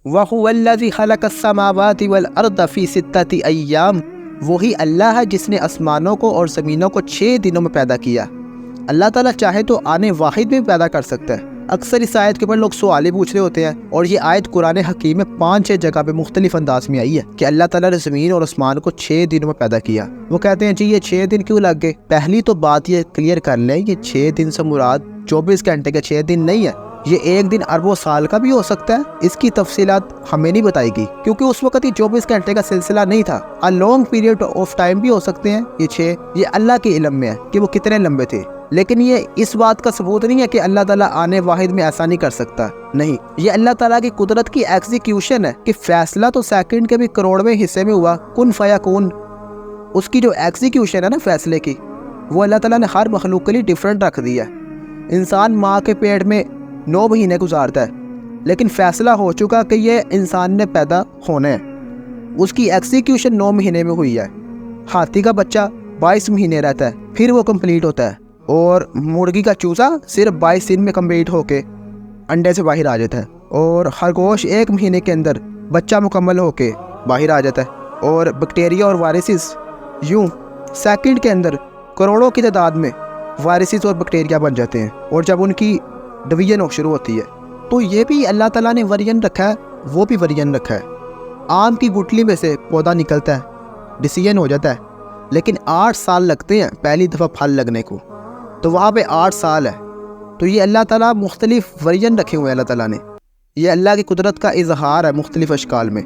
وَهُوَ الَّذِي خَلَقَ السَّمَاوَاتِ وَالْأَرْضَ فِي سِتَّةِ أَيَّامٍ، وہی اللہ ہے جس نے آسمانوں کو اور زمینوں کو 6 دنوں میں پیدا کیا۔ اللہ تعالیٰ چاہے تو آنے واحد میں پیدا کر سکتا ہے۔ اکثر اس آیت کے اوپر لوگ سوالیں پوچھ رہے ہوتے ہیں، اور یہ آیت قرآن حکیم میں 5-6 جگہ پہ مختلف انداز میں آئی ہے کہ اللہ تعالیٰ نے زمین اور آسمان کو 6 دنوں میں پیدا کیا۔ وہ کہتے ہیں جی یہ 6 دن کیوں لگ گئے؟ پہلی تو بات یہ کلیئر کر لیں، یہ 6 دن سے مراد 24 گھنٹے کے 6 دن نہیں ہے، یہ ایک دن اربوں سال کا بھی ہو سکتا ہے۔ اس کی تفصیلات ہمیں نہیں بتائی گئی، کیونکہ اس وقت یہ 24 گھنٹے کا سلسلہ نہیں تھا۔ لانگ پیریڈ آف ٹائم بھی ہو سکتے ہیں یہ 6، یہ اللہ کے علم میں ہے کہ وہ کتنے لمبے تھے، لیکن یہ اس بات کا ثبوت نہیں ہے کہ اللہ تعالیٰ آنے واحد میں ایسا نہیں کر سکتا۔ نہیں، یہ اللہ تعالیٰ کی قدرت کی ایگزیکیوشن ہے کہ فیصلہ تو سیکنڈ کے بھی کروڑویں حصے میں ہوا، کن فیکون۔ اس کی جو ایگزیکیوشن ہے نا فیصلے کی، وہ اللہ تعالیٰ نے ہر مخلوق کے لیے ڈیفرنٹ رکھ دی ہے۔ انسان ماں کے پیٹ میں 9 مہینے گزارتا ہے، لیکن فیصلہ ہو چکا کہ یہ انسان نے پیدا ہونا ہے، اس کی ایگزیکیوشن 9 مہینے میں ہوئی ہے۔ ہاتھی کا بچہ 22 مہینے رہتا ہے، پھر وہ کمپلیٹ ہوتا ہے، اور مرغی کا چوزا صرف 22 دن میں کمپلیٹ ہو کے انڈے سے باہر آ جاتا ہے، اور خرگوش 1 مہینے کے اندر بچہ مکمل ہو کے باہر آ جاتا ہے، اور بیکٹیریا اور وائرسز یوں سیکنڈ کے اندر کروڑوں کی تعداد میں وائرسز اور بیکٹیریا بن جاتے ہیں، اور جب ان کی ڈویژن شروع ہوتی ہے تو یہ بھی اللہ تعالیٰ نے ورین رکھا ہے، وہ بھی ورین رکھا ہے۔ آم کی گٹلی میں سے پودا نکلتا ہے، ڈیسیژن ہو جاتا ہے، لیکن 8 سال لگتے ہیں پہلی دفعہ پھل لگنے کو، تو وہاں پہ 8 سال ہے۔ تو یہ اللہ تعالیٰ مختلف ورین رکھے ہوئے ہیں اللہ تعالیٰ نے، یہ اللہ کی قدرت کا اظہار ہے مختلف اشکال میں۔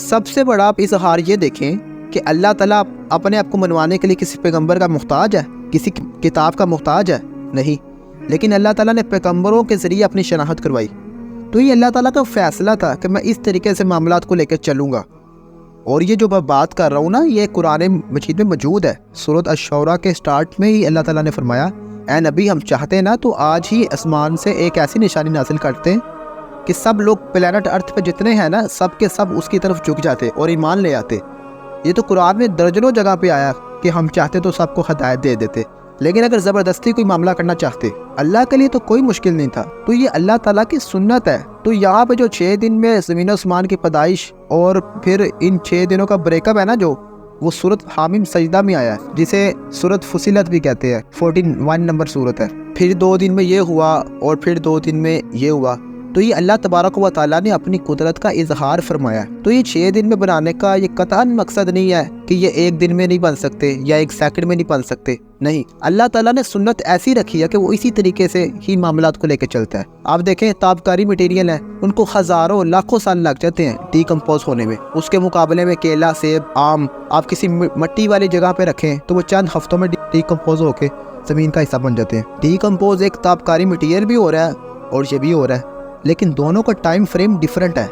سب سے بڑا آپ اظہار یہ دیکھیں کہ اللہ تعالیٰ اپنے آپ کو منوانے کے لیے کسی پیغمبر کا محتاج ہے، کسی کتاب کا محتاج ہے؟ نہیں، لیکن اللہ تعالیٰ نے پیغمبروں کے ذریعے اپنی شناخت کروائی۔ تو یہ اللہ تعالیٰ کا فیصلہ تھا کہ میں اس طریقے سے معاملات کو لے کے چلوں گا، اور یہ جو میں بات کر رہا ہوں نا، یہ قرآن مجید میں موجود ہے۔ سورۃ الشعراء کے سٹارٹ میں ہی اللہ تعالیٰ نے فرمایا، اے نبی ہم چاہتے ہیں نا تو آج ہی آسمان سے ایک ایسی نشانی نازل کرتے ہیں کہ سب لوگ پلانٹ ارتھ پہ جتنے ہیں نا، سب کے سب اس کی طرف جھک جاتے اور ایمان لے آتے۔ یہ تو قرآن میں درجنوں جگہ پہ آیا کہ ہم چاہتے تو سب کو ہدایت دے دیتے، لیکن اگر زبردستی کوئی معاملہ کرنا چاہتے، اللہ کے لیے تو کوئی مشکل نہیں تھا۔ تو یہ اللہ تعالیٰ کی سنت ہے۔ تو یہاں پہ جو 6 دن میں زمین و آسمان کی پیدائش اور پھر ان 6 دنوں کا بریک اپ ہے نا، جو وہ سورۃ حامیم سجدہ میں آیا ہے، جسے سورۃ فصلت بھی کہتے ہیں، 14 نمبر سورت ہے۔ پھر 2 دن میں یہ ہوا، اور پھر 2 دن میں یہ ہوا۔ تو یہ اللہ تبارک و تعالیٰ نے اپنی قدرت کا اظہار فرمایا۔ تو یہ 6 دن میں بنانے کا یہ قطعاً مقصد نہیں ہے کہ یہ 1 دن میں نہیں بن سکتے یا 1 سیکنڈ میں نہیں بن سکتے، نہیں، اللہ تعالیٰ نے سنت ایسی رکھی ہے کہ وہ اسی طریقے سے ہی معاملات کو لے کے چلتا ہے۔ آپ دیکھیں تابکاری مٹیریل ہے، ان کو ہزاروں لاکھوں سال لگ جاتے ہیں ڈی کمپوز ہونے میں، اس کے مقابلے میں کیلا، سیب، آم آپ کسی مٹی والی جگہ پہ رکھیں تو وہ چند ہفتوں میں ڈی کمپوز ہو کے زمین کا حصہ بن جاتے ہیں۔ ڈی کمپوز ایک تابکاری مٹیریل بھی ہو رہا ہے اور یہ بھی ہو رہا ہے، لیکن دونوں کا ٹائم فریم ڈیفرنٹ ہے،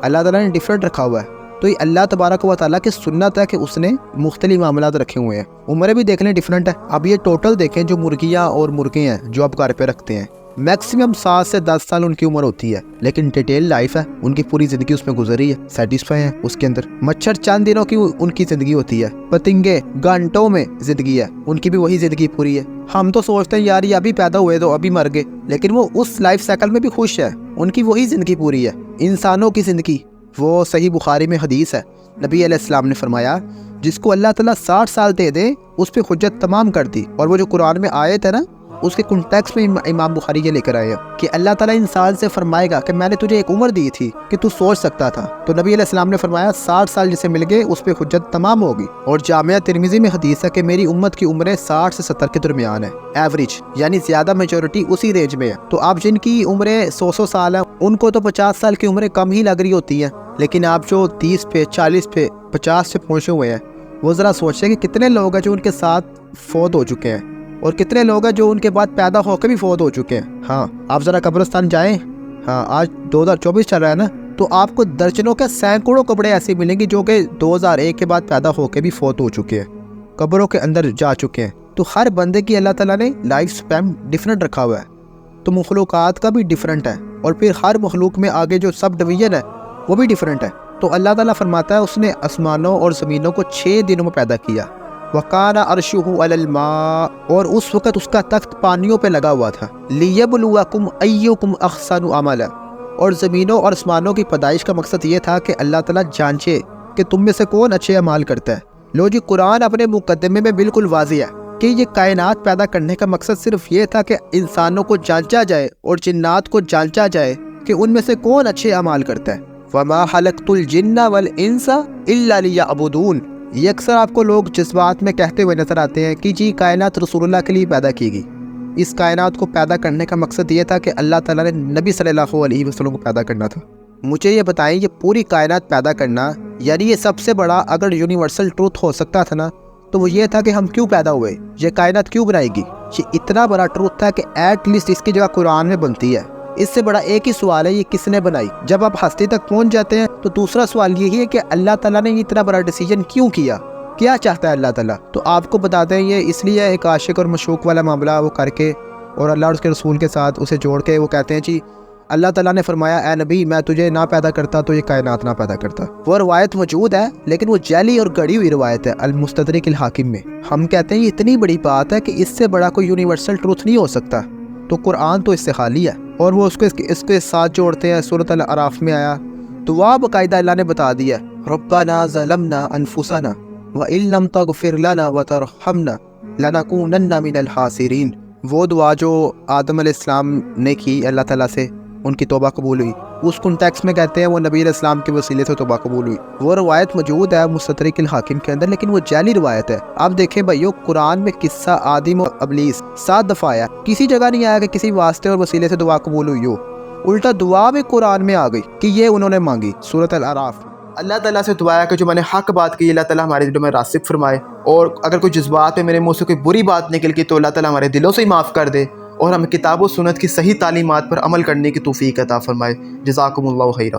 اللہ تعالیٰ نے ڈیفرنٹ رکھا ہوا ہے۔ تو یہ اللہ تبارک و تعالیٰ کی سنت ہے کہ اس نے مختلف معاملات رکھے ہوئے ہیں۔ عمریں بھی دیکھ لیں ڈیفرنٹ ہے۔ اب یہ ٹوٹل دیکھیں جو مرغیاں اور مرغے ہیں جو آپ گھر پہ رکھتے ہیں، میکسیمم 7 سے 10 سال ان کی عمر ہوتی ہے، لیکن ڈیٹیل لائف ہے، ان کی پوری زندگی اس میں گزری ہے، سیٹسفائی ہیں اس کے اندر۔ مچھر چند دنوں کی ان کی زندگی ہوتی ہے، پتنگے گھنٹوں میں زندگی ہے، ان کی بھی وہی زندگی پوری ہے۔ ہم تو سوچتے ہیں یار یہ ابھی پیدا ہوئے تو ابھی مر گئے، لیکن وہ اس لائف سائیکل میں بھی خوش ہے، ان کی وہی زندگی پوری ہے۔ انسانوں کی زندگی، وہ صحیح بخاری میں حدیث ہے، نبی علیہ السلام نے فرمایا جس کو اللہ تعالیٰ 60 سال دے دے اس پہ حجت تمام کر دی۔ اور وہ جو قرآن میں آیت ہے نا، اس کے کنٹیکس میں امام بخاری یہ لے کر آئے ہیں کہ اللہ تعالیٰ انسان سے فرمائے گا کہ میں نے تجھے ایک عمر دی تھی کہ تو سوچ سکتا تھا، تو نبی علیہ السلام نے فرمایا 60 سال جسے مل گئے اس پہ حجت تمام ہوگی۔ اور جامعہ ترمذی میں حدیث ہے کہ میری امت کی عمریں 60 سے 70 کے درمیان ہے، ایوریج، یعنی زیادہ میجورٹی اسی رینج میں ہے۔ تو آپ جن کی عمریں 100 سال ہیں ان کو تو 50 سال کی عمریں کم ہی لگ رہی ہوتی ہیں، لیکن آپ جو 30 پہ 40 پہ 50 پہ پہنچے ہوئے ہیں، وہ ذرا سوچیں کہ کتنے لوگ ہیں جو ان کے ساتھ فوت ہو چکے ہیں، اور کتنے لوگ ہیں جو ان کے بعد پیدا ہو کے بھی فوت ہو چکے ہیں۔ ہاں آپ ذرا قبرستان جائیں، ہاں آج 2024 چل رہا ہے نا، تو آپ کو درجنوں کے سینکڑوں کپڑے ایسے ملیں گے جو کہ 2001 کے بعد پیدا ہو کے بھی فوت ہو چکے ہیں، قبروں کے اندر جا چکے ہیں۔ تو ہر بندے کی اللہ تعالیٰ نے لائف سپین ڈیفرنٹ رکھا ہوا ہے، تو مخلوقات کا بھی ڈیفرنٹ ہے، اور پھر ہر مخلوق میں آگے جو سب ڈویژن ہے وہ بھی ڈیفرنٹ ہے۔ تو اللہ تعالیٰ فرماتا ہے اس نے آسمانوں اور زمینوں کو 6 دنوں میں پیدا کیا۔ وَقَانَ عَرْشُهُ عَلَى الْمَاءِ، اور اس وقت اس کا تخت پانیوں پہ لگا ہوا تھا۔ لِيَبْلُوَكُمْ أَيُّكُمْ أَحْسَنُ عَمَلًا، اور زمینوں اور آسمانوں کی پیدائش کا مقصد یہ تھا کہ اللہ تعالیٰ جانچے کہ تم میں سے کون اچھے اعمال کرتا ہے۔ لو جی، قرآن اپنے مقدمے میں بالکل واضح ہے کہ یہ کائنات پیدا کرنے کا مقصد صرف یہ تھا کہ انسانوں کو جانچا جائے اور جنات کو جانچا جائے کہ ان میں سے کون اچھے اعمال کرتا ہے۔ وَمَا خَلَقْتُ الْجِنَّ وَالْإِنسَ إِلَّا لِيَعْبُدُونَ۔ یہ اکثر آپ کو لوگ جذبات میں کہتے ہوئے نظر آتے ہیں کہ جی کائنات رسول اللہ کے لیے پیدا کی گئی۔ اس کائنات کو پیدا کرنے کا مقصد یہ تھا کہ اللہ تعالیٰ نے نبی صلی اللہ علیہ وسلم کو پیدا کرنا تھا۔ مجھے یہ بتائیں، یہ پوری کائنات پیدا کرنا، یعنی یہ سب سے بڑا اگر یونیورسل ٹروتھ ہو سکتا تھا نا، تو وہ یہ تھا کہ ہم کیوں پیدا ہوئے، یہ کائنات کیوں بنائے گی۔ یہ اتنا بڑا ٹروتھ تھا کہ ایٹ لیسٹ اس کی جگہ قرآن میں بنتی ہے۔ اس سے بڑا ایک ہی سوال ہے، یہ کس نے بنائی۔ جب آپ ہستی تک پہنچ جاتے ہیں تو دوسرا سوال یہی ہے کہ اللہ تعالیٰ نے اتنا بڑا ڈیسیجن کیوں کیا، کیا چاہتا ہے اللہ تعالیٰ۔ تو آپ کو بتاتے ہیں یہ اس لیے ایک عاشق اور مشوق والا معاملہ وہ کر کے اور اللہ اور اس کے رسول کے ساتھ اسے جوڑ کے وہ کہتے ہیں جی اللہ تعالیٰ نے فرمایا اے نبی میں تجھے نہ پیدا کرتا تو یہ کائنات نہ پیدا کرتا۔ وہ روایت موجود ہے لیکن وہ جعلی اور گڑی ہوئی روایت ہے المستدرک الحاکم میں۔ ہم کہتے ہیں یہ اتنی بڑی بات ہے کہ اس سے بڑا کوئی یونیورسل ٹروتھ نہیں ہو سکتا، تو قرآن تو اس سے خالی ہے، اور وہ اس کے ساتھ جوڑتے ہیں۔ سورۃ الاعراف میں آیا دعا باقاعدہ اللہ نے بتا دیا، ربنا ظلمنا انفسنا وان لم تغفر لنا وترحمنا لنکونن من الخاسرین۔ وہ دعا جو آدم علیہ السلام نے کی اللہ تعالیٰ سے، ان کی توبہ قبول ہوئی، اس کنٹیکس میں کہتے ہیں وہ نبی علیہ السلام کے وسیلے سے توبہ قبول ہوئی۔ وہ روایت موجود ہے مستدرک الحاکم کے اندر، لیکن وہ جعلی روایت ہے۔ آپ دیکھیں بھائیو، قرآن میں قصہ آدم و ابلیس 7 دفعہ آیا، کسی جگہ نہیں آیا کہ کسی واسطے اور وسیلے سے دعا قبول ہوئی ہو، الٹا دعا بھی قرآن میں آ گئی کہ یہ انہوں نے مانگی۔ سورۃ الاعراف۔ اللہ تعالیٰ سے دعا ہے کہ جو میں نے حق بات کی اللہ تعالیٰ ہمارے دلوں میں راسخ فرمائے، اور اگر کوئی جذبات میں میرے منہ سے کوئی بری بات نکل گئی تو اللہ تعالیٰ ہمارے دلوں سے ہی معاف کر دے، اور ہمیں کتاب و سنت کی صحیح تعلیمات پر عمل کرنے کی توفیق عطا فرمائے۔ جزاکم اللہ خیرہ۔